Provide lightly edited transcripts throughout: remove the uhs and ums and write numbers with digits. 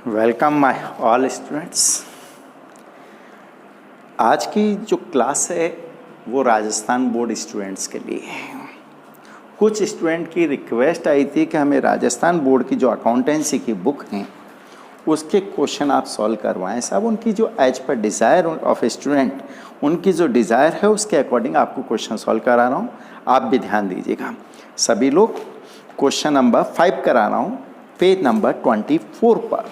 Welcome my all students. आज की जो क्लास है वो राजस्थान बोर्ड स्टूडेंट्स के लिए है। कुछ स्टूडेंट की रिक्वेस्ट आई थी कि हमें राजस्थान बोर्ड की जो अकाउंटेंसी की बुक हैं उसके क्वेश्चन आप सॉल्व करवाएं। साहब उनकी जो as per desire of student, उनकी जो डिज़ायर है उसके अकॉर्डिंग आपको क्वेश्चन सॉल्व करा रहा हूँ। आप भी ध्यान दीजिएगा सभी लोग। क्वेश्चन नंबर 5 करा रहा हूँ पेज नंबर 24 पर।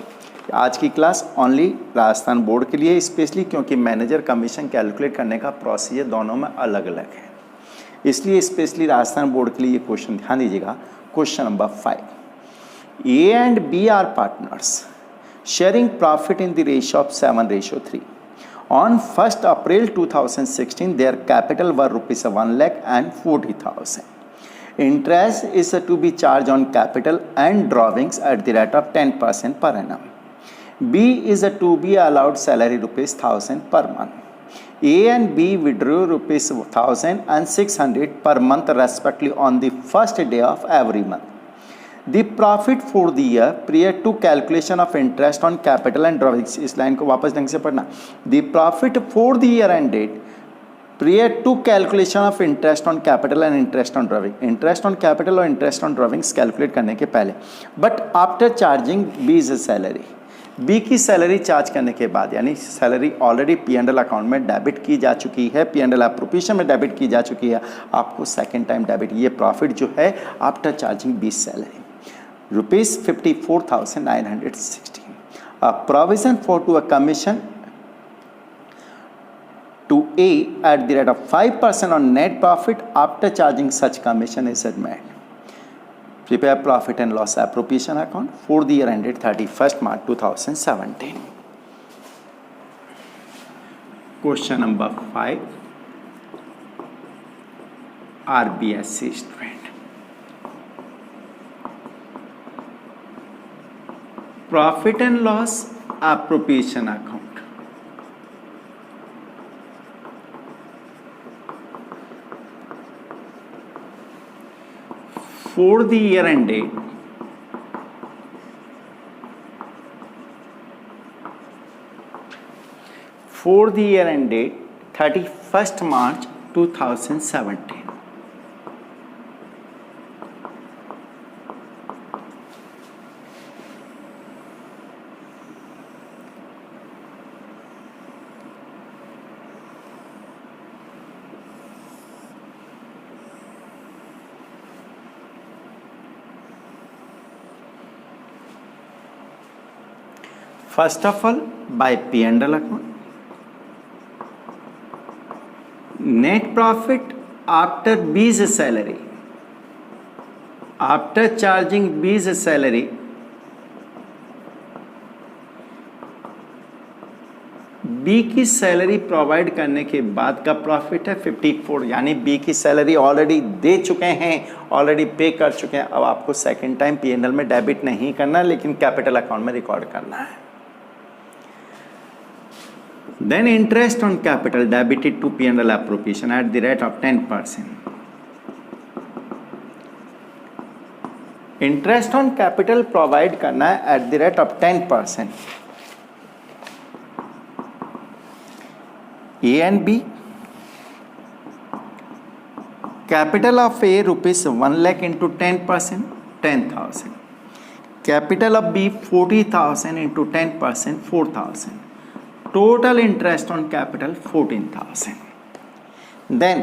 आज की क्लास ओनली राजस्थान बोर्ड के लिए स्पेशली, क्योंकि मैनेजर कमीशन कैलकुलेट करने का प्रोसीजर दोनों में अलग अलग है, इसलिए स्पेशली राजस्थान बोर्ड के लिए ये क्वेश्चन ध्यान दीजिएगा। Question number 5, A and B are partners sharing profit in the ratio of 7:3. On 1st April 2016 their capital were rupees 1,40,000. Interest is to be charged on capital and drawings at the rate of 10% per annum. B is to be allowed salary rupees 1,000 per month. A and B withdrew rupees 1,000 and 600 per month respectively on the first day of every month. The profit for the year prior to calculation of interest on capital and drawings, इस line को वापस ढंग से पढ़ना। The profit for the year ended prior to calculation of interest on capital and interest on drawing, interest on capital और interest on drawings calculate करने के पहले, but after charging B's salary, B की सैलरी चार्ज करने के बाद, यानी salary already P&L account में डेबिट की जा चुकी है, P&L एप्रोप्रिएशन में डेबिट की जा चुकी है, आपको सेकेंड टाइम डेबिट, ये प्रॉफिट जो है after charging B salary rupees 54,916. A provision for to a commission to A at the rate of 5% on net profit after charging such commission is made. Prepare profit and loss appropriation account for the year ended 31st March 2017. Question number 5, RBSC student. Profit and loss appropriation account. For the year ended for the year ended 31st March 2017. First of all, by P&L account, net profit after B's salary, after charging B's salary, B की salary provide करने के बाद का profit है 54, यानी B की salary already दे चुके हैं, ऑलरेडी पे कर चुके हैं। अब आपको सेकेंड टाइम P&L में डेबिट नहीं करना, लेकिन कैपिटल अकाउंट में रिकॉर्ड करना है। Then interest on capital debited to P&L appropriation at the rate of 10%. Interest on capital provide करना है at the rate of 10%. A and B, capital of A rupees 1 lakh into 10%, 10,000. Capital of B 40,000 into 10%, 4,000. Total interest on capital 14,000. Then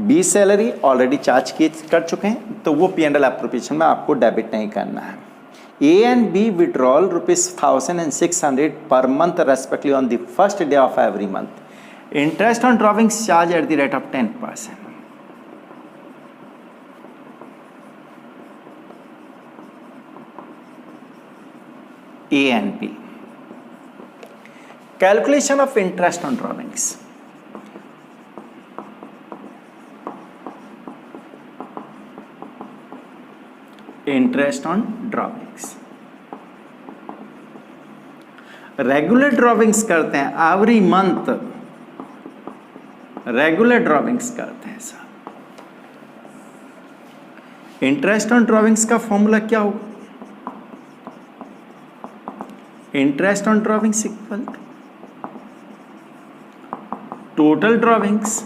B salary already charge कर चुके हैं, तो वो P&L appropriation में आपको debit नहीं करना है। A and B withdrawal rupees 1,000 and 600 per month respectively on the first day of every month. Interest on drawings charged at the rate of 10%. A and B. Calculation of interest on drawings. Interest on drawings. Regular drawings करते हैं every month, regular drawings करते हैं sir. Interest on drawings का formula क्या होगा? Interest on drawings equal total drawings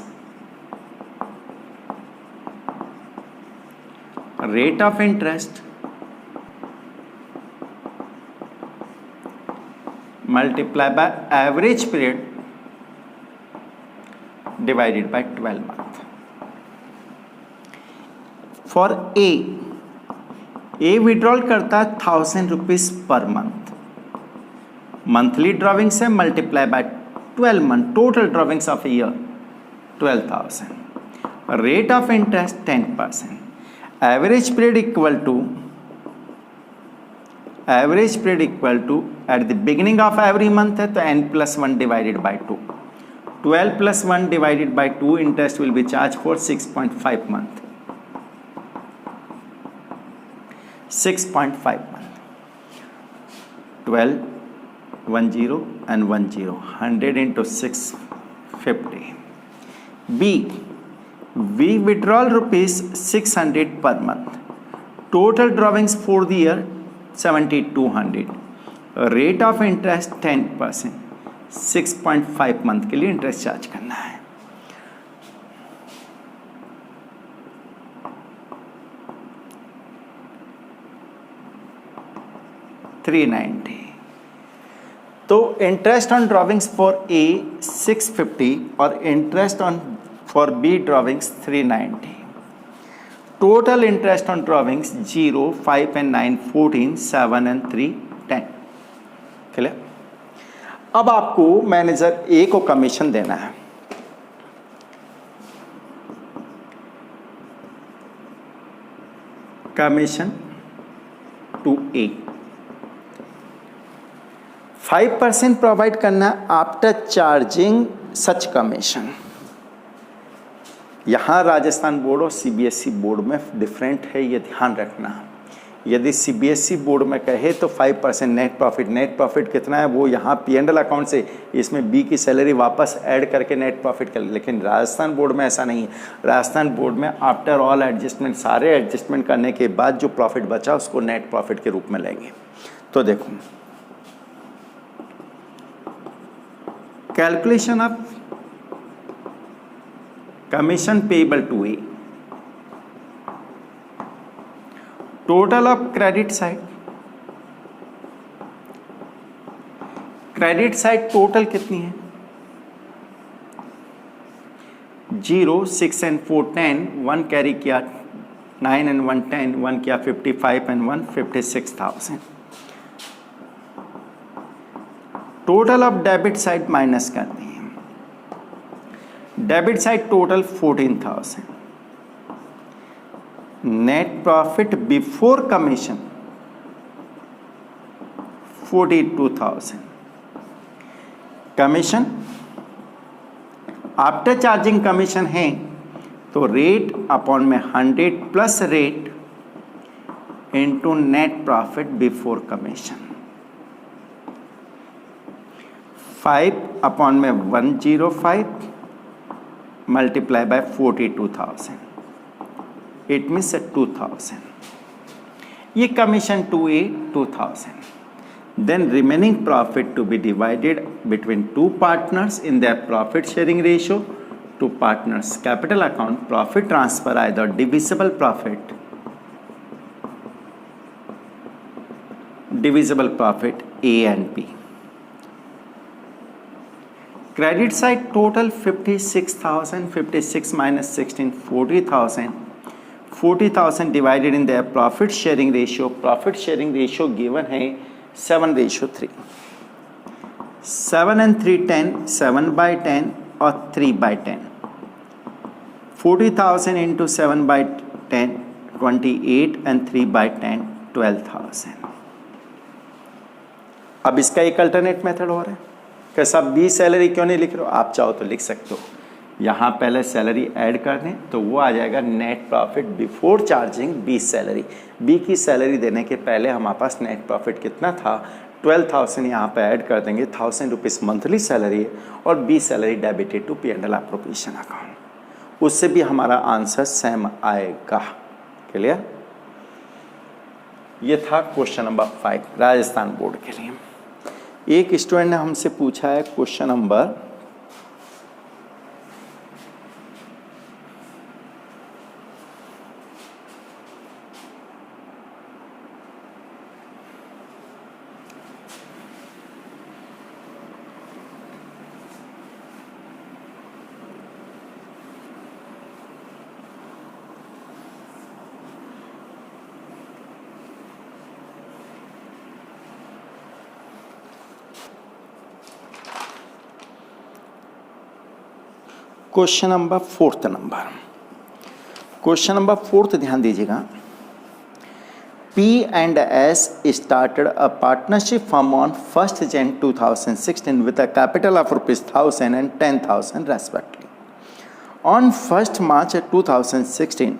rate of interest multiplied by average period divided by 12 month. For A withdrawal करता है 1000 rupees per month, monthly drawing से multiply by 12 month, total drawings of year 12,000, rate of interest 10%, average period equal to at the beginning of every month है तो n+1 divided by 2, 12 + 1 divided by 2 interest will be charge for 6.5 month, 6.5 month, 12, 10 and 10, 100 into 650. B, we withdraw rupees 600 per month. Total drawings for the year 7,200. Rate of interest 10%. 6.5 month के लिए interest charge करना है. $390. तो interest on drawings for A 650 और interest on for B drawings 390. Total interest on drawings 0, 5 and 9 14, 7 and 3 10. Clear. अब आपको manager A को commission देना है. कमीशन टू A 5% प्रोवाइड करना आफ्टर चार्जिंग सच कमीशन. यहाँ राजस्थान बोर्ड और CBSE बोर्ड में डिफरेंट है, ये ध्यान रखना. यदि CBSE बोर्ड में कहे तो 5% नेट प्रॉफिट कितना है वो यहाँ P&L अकाउंट से इसमें B की सैलरी वापस ऐड करके नेट प्रॉफिट कर, लेकिन राजस्थान बोर्ड में ऐसा नहीं है. राजस्थान बोर्ड में आफ्टर ऑल एडजस्टमेंट, सारे एडजस्टमेंट करने के बाद जो प्रॉफिट बचा उसको नेट प्रॉफिट के रूप में लेंगे. तो देखो calculation of commission payable to A, total of credit side total कितनी है? 0, 6 and 4 10, 1 कैरी किया 9 and 1 10, 1 किया 55 and 1 56,000. Total of debit side minus करनी है. Debit side total 14,000. Net profit before commission 42,000. Commission after charging commission है तो rate upon में 100 plus rate into net profit before commission. 5 upon में 105 मल्टीप्लाई बाय 42,000, इट मीन्स 2,000. ये commission to A 2,000. Then remaining profit to be divided between 2 partners in their profit sharing ratio. 2 partners capital account profit transfer either divisible profit A and B. Credit side total 56,000, 56 minus 16, 40,000. 40,000 divided in their profit sharing ratio. Profit sharing ratio given है 7:3. 7 and 3 10, 7/10 और 3/10. 40,000 into 7/10 28 and 3/10 12,000. अब इसका एक alternate method हो रहा है कि सब B सैलरी क्यों नहीं लिख रहे हो? आप चाहो तो लिख सकते हो. यहाँ पहले सैलरी ऐड कर दें तो वो आ जाएगा net profit before charging B salary. B की सैलरी देने के पहले हमारे पास नेट प्रॉफिट कितना था? 12,000 यहाँ पे ऐड कर देंगे. 1,000 रुपीज़ मंथली सैलरी है और B salary debited to P&L appropriation account. उससे भी हमारा आंसर सेम आएगा. क्लियर. ये था क्वेश्चन नंबर 5 राजस्थान बोर्ड के लिए. एक स्टूडेंट ने हमसे पूछा है क्वेश्चन नंबर 4th ध्यान दीजिएगा। P&S started a partnership firm on 1st Jan 2016 with a capital of ₹1,000 and ₹10,000 respectively. On 1st March 2016,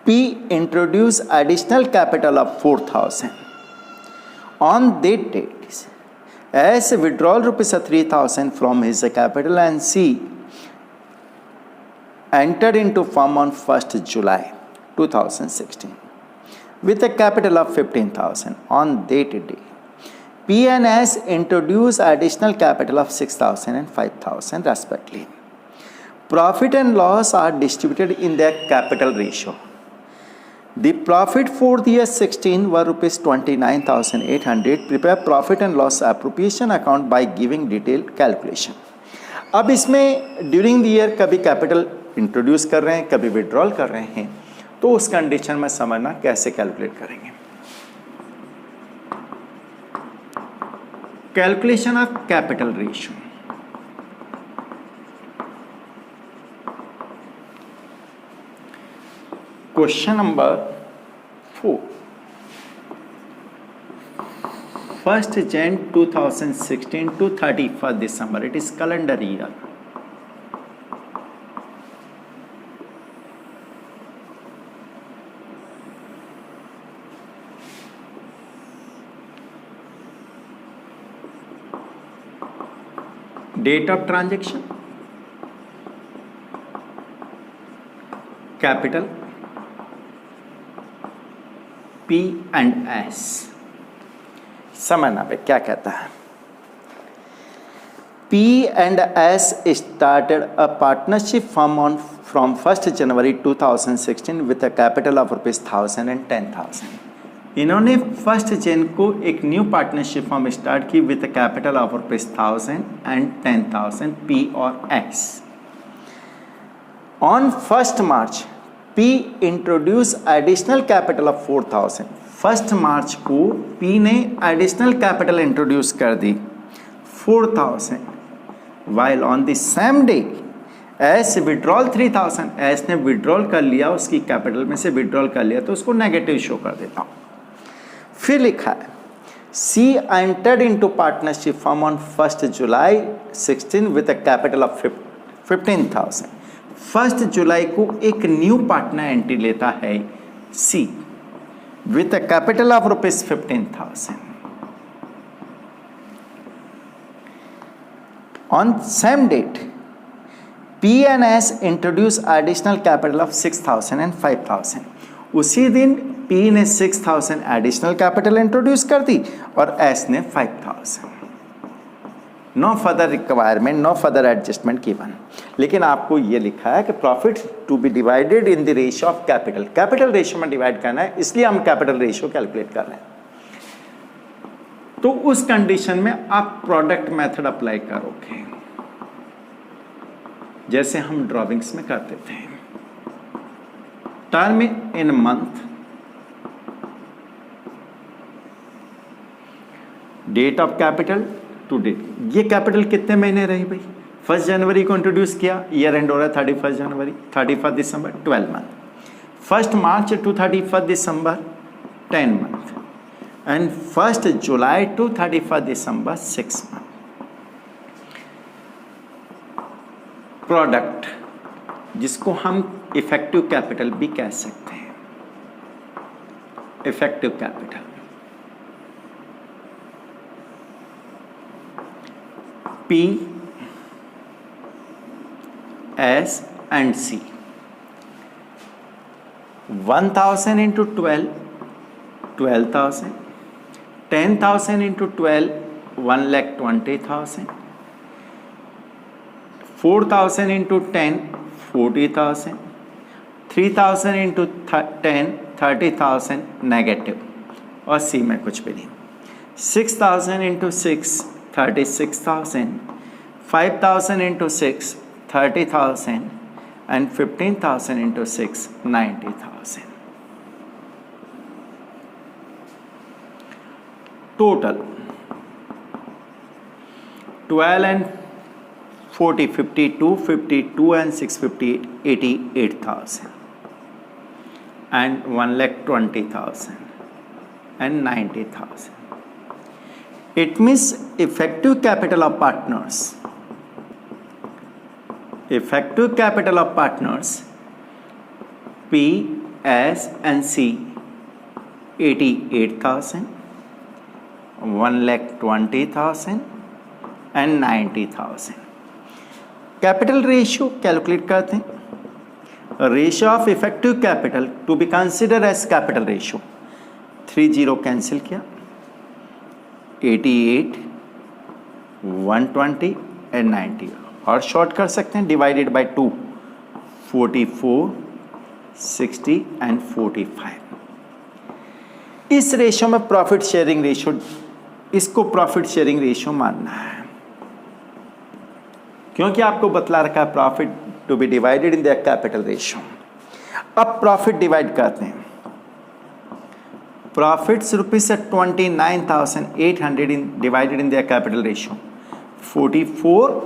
P introduced additional capital of ₹4,000. On that date, S withdrawal ₹3,000 from his capital and C entered into firm on 1st July 2016 with a capital of ₹15,000. On that day, P&S introduced additional capital of ₹6,000 and ₹5,000 respectively. Profit and loss are distributed in their capital ratio. The profit for the year 16 were ₹29,800. Prepare profit and loss appropriation account by giving detailed calculation. अब इसमें during the year कभी capital introduce कर रहे हैं, कभी withdrawal कर रहे हैं, तो उस कंडीशन में समझना कैसे कैलकुलेट करेंगे। Calculation of capital ratio. Question number 4, 1st Jan 2016 to 31st December, it is calendar year. Date of transaction, capital P&S। समझना पे क्या कहता है। P&S started a partnership firm from 1st January 2016 with a capital of ₹1,000 and ₹10,000। इन्होंने 1st जन को एक new partnership form start की with capital of ₹1,000 and $10,000 P और S। On 1st March P introduce additional capital of ₹4,000। 1st March को P ने additional capital introduce कर दी ₹4,000, while on the same day S withdrawal ₹3,000। S ने withdrawal कर लिया, उसकी capital में से विड्रॉल कर लिया, तो उसको नेगेटिव शो कर देता हूँ। फिर लिखा है C entered into partnership firm on 1st July 16 with a capital of 15,000। 1st जुलाई को एक न्यू पार्टनर एंट्री लेता है C with a capital of ₹15,000। On same date, P&S introduced additional capital of 6,000 and 5,000। उसी दिन P ने 6,000 additional capital introduce कर दी और S ने 5,000। No further requirement, no further adjustment given. लेकिन आपको ये लिखा है कि profit to be divided in the ratio of capital. Capital ratio में डिवाइड करना है, इसलिए हम कैपिटल रेशियो कैलकुलेट कर रहे हैं। तो उस कंडीशन में आप प्रोडक्ट मेथड अप्लाई करोगे, जैसे हम ड्रॉइंग्स में करते थे। Term in month, date of capital to date. ये कैपिटल कितने महीने रही भाई? 1st जनवरी को इंट्रोड्यूस किया, ईयर एंड हो रहा है 31st January, 31st December 12 month. 1st March to 31st December 10 month and 1st July to 31st December 6 month. Product, जिसको हम इफेक्टिव कैपिटल भी कह सकते हैं, effective capital P, S and C। 1,000 into 12, 12,000, 10,000 into 12, 1,20,000. 4,000 into 10, 40,000. 3,000 into 10, 30,000 negative, और सी में कुछ भी नहीं. 6,000 into 6, 36,000. 5,000 into 6, 30,000. And 15,000 into 6, 90,000. Total 12 and 40, 52, 52 and 650, 88,000. And 1,20,000 and 90,000. It means effective capital of partners. Effective capital of partners P, S and C 88,000, 1,20,000 and 90,000. Capital ratio calculate करते हैं. Ratio of effective capital to be consider as capital ratio. 30 cancel किया. 88, 120 and 90 और short कर सकते हैं. Divided by 2, 44, 60 and 45. इस ratio में profit sharing ratio, इसको प्रॉफिट शेयरिंग रेशियो मानना है, क्योंकि आपको बतला रखा है profit to be divided in the capital ratio. अब प्रॉफिट डिवाइड करते हैं. Profits rupees 29,800 in divided in the capital ratio. 44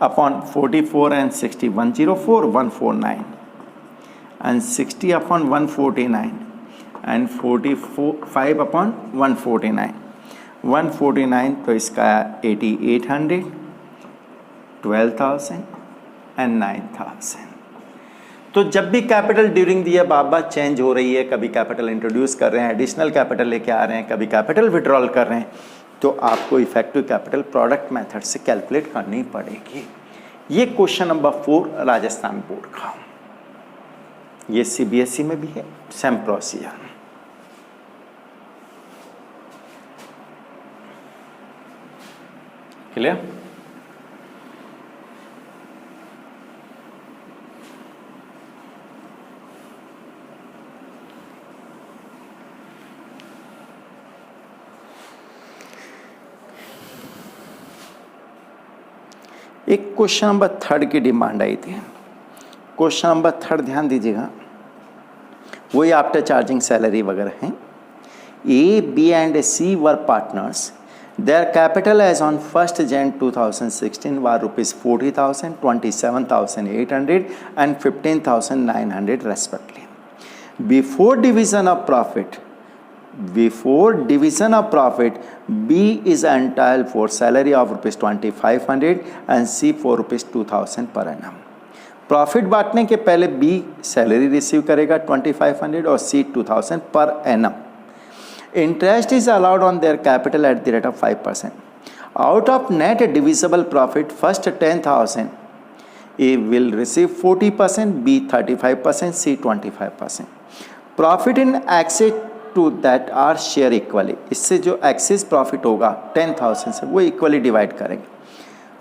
upon 44 and 60, 104, 149 and 60 upon 149 and 45 upon 149. 149 तो इसका 8,800, 12,000 and 9,000. तो जब भी capital during the Baba change हो रही है, कभी कैपिटल इंट्रोड्यूस कर रहे हैं, एडिशनल कैपिटल लेके आ रहे हैं, कभी कैपिटल विड्रॉल कर रहे हैं, तो आपको इफेक्टिव कैपिटल प्रोडक्ट मेथड से कैलकुलेट करनी पड़ेगी. ये क्वेश्चन नंबर 4 राजस्थान बोर्ड का. ये सीबीएसई में भी है, सेम प्रोसीजर. क्लियर? एक क्वेश्चन नंबर 3 की डिमांड आई थी. क्वेश्चन नंबर 3 ध्यान दीजिएगा, वही आफ्टर चार्जिंग सैलरी वगैरह हैं. A, B and C were partners. Their capital as on 1st Jan 2016 were rupees 40,000, 27,800 and 15,900 respectively. Before division of profit, B is entitled for salary of rupees 2,500 and C for rupees 2,000 per annum. Profit बांटने के पहले B salary receive करेगा 2,500 और C 2,000 per annum. Interest is allowed on their capital at the rate of 5%. Out of net divisible profit first 10,000 A will receive 40%, B 35%, C 25%. Profit in excess to that are share equally. इससे जो excess profit होगा 10,000 से वो equally divide करेंगे.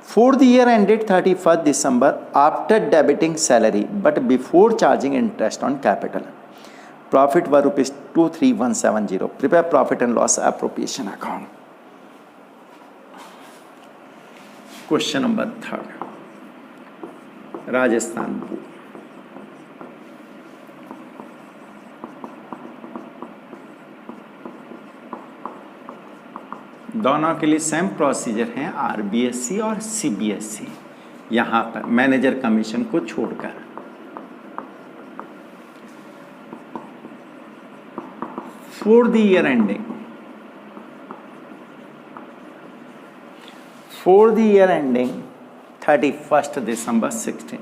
For the year ended 31st December after debiting salary but before charging interest on capital, profit were rupees 23,170. Prepare profit and loss appropriation account. Question number 3 Rajasthan board. दोनों के लिए same procedure हैं, RBSC और CBSE. यहाँ पर manager commission को छोड़कर. For the year ending 31st December 16.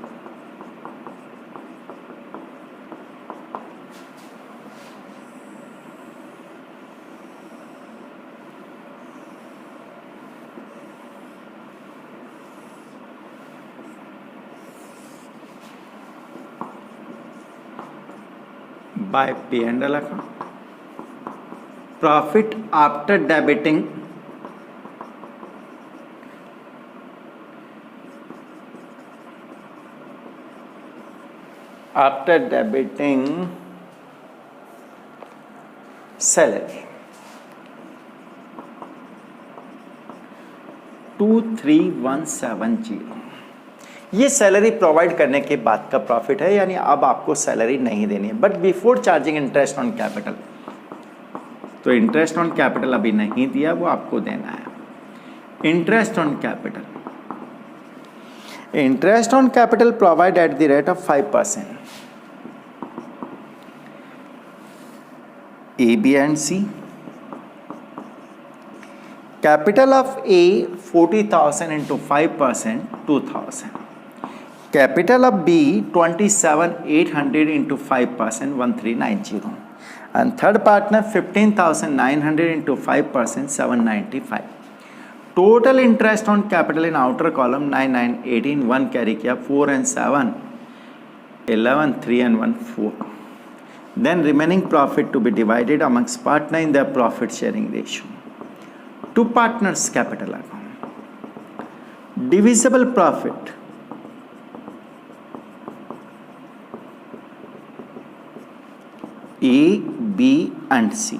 by P&L account. Profit after debiting after debiting salary 23170, ये सैलरी प्रोवाइड करने के बाद का प्रॉफिट है, यानी अब आपको सैलरी नहीं देनी है, but before charging interest on capital, तो इंटरेस्ट ऑन कैपिटल अभी नहीं दिया, वो आपको देना है। Interest on capital, interest on capital provide at the rate of 5%, A B and C. Capital of A 40,000 into 5% 2,000, capital of B 27,800 into 5% 1,390, and third partner 15,900 into 5% 795. Total interest on capital in outer column 9, 9, 18, 1 carry किया, 4 and 7, 11, 3 and 1, 4. Then remaining profit to be divided amongst partner in their profit sharing ratio. Two partners capital account. Divisible profit. A, B and C.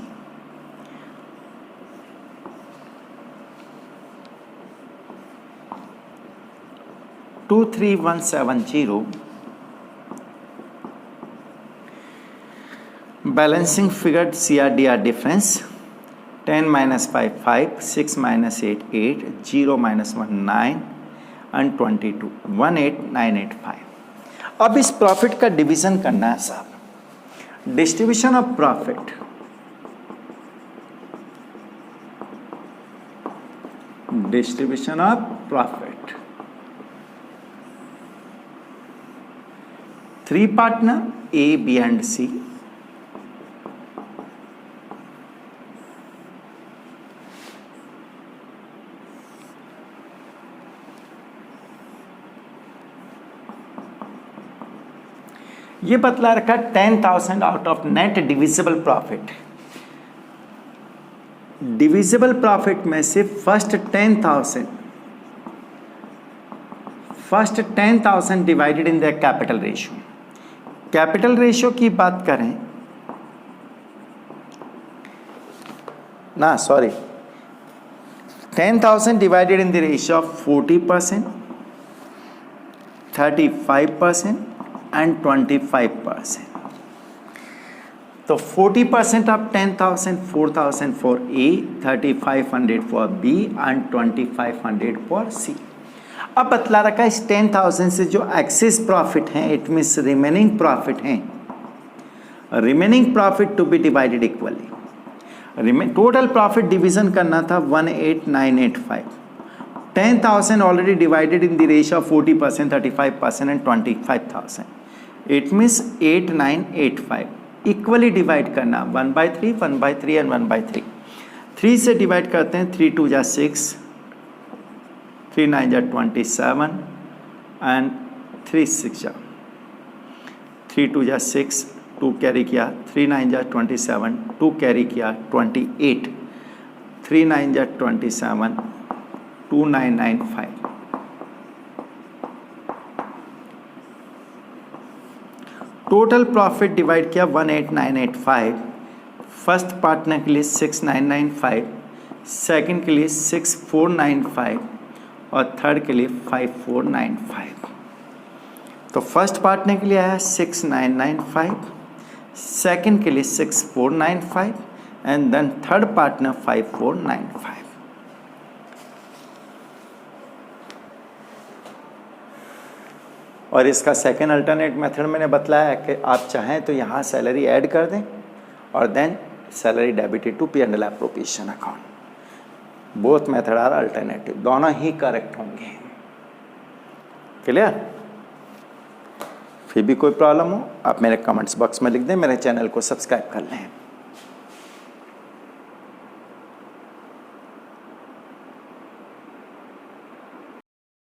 Two, 3, 1, 7, 0. Balancing figure CRDR difference 10 minus 5 5, 6 minus 8 8, 0 minus 1 9 and 22 18985. अब इस profit का division करना है साहब। Distribution of profit, distribution of profit, 3 partner A, B and C, ये बतला रखा 10,000 out of net divisible profit. Divisible profit में से first 10,000 divided in the capital ratio. Capital ratio की बात करें ना, sorry, 10,000 divided in the ratio of 40%, 35% and 25%. तो 40% of 10,000, 4,000 for A, 3,500 for B and 2,500 for C. अब बतला रखा है इस 10,000 से जो एक्सेस प्रॉफिट हैं, इट मीन्स रिमेनिंग प्रॉफिट हैं, remaining profit to be divided equally. Total profit division करना था 18985। 10,000 already divided in the ratio of 40%, 35% and 25,000. It means 8985. Equally divide करना 1/3, 1/3 and 1/3. 3 से divide करते हैं, 3 2 जा 6, 3 9 जा 27 and 3 6 जा 3 2 जा 6, 2 कैरी किया, 3 9 जा 27, 2 कैरी किया 28, 3 9 जा 27, 2995। टोटल प्रॉफिट डिवाइड किया 18985। फर्स्ट पार्टनर के लिए 6995, सेकंड के लिए 6495 और थर्ड के लिए 5495। तो फर्स्ट पार्टनर के लिए आया 6995, सेकंड के लिए 6495 एंड देन थर्ड पार्टनर 5495। और इसका सेकेंड अल्टरनेट मेथड मैंने बतलाया है कि आप चाहें तो यहाँ सैलरी ऐड कर दें और then salary debited to P&L appropriation account. Both method are alternative, दोनों ही करेक्ट होंगे। क्लियर? फिर भी कोई प्रॉब्लम हो आप मेरे कमेंट्स बॉक्स में लिख दें, मेरे चैनल को सब्सक्राइब कर लें।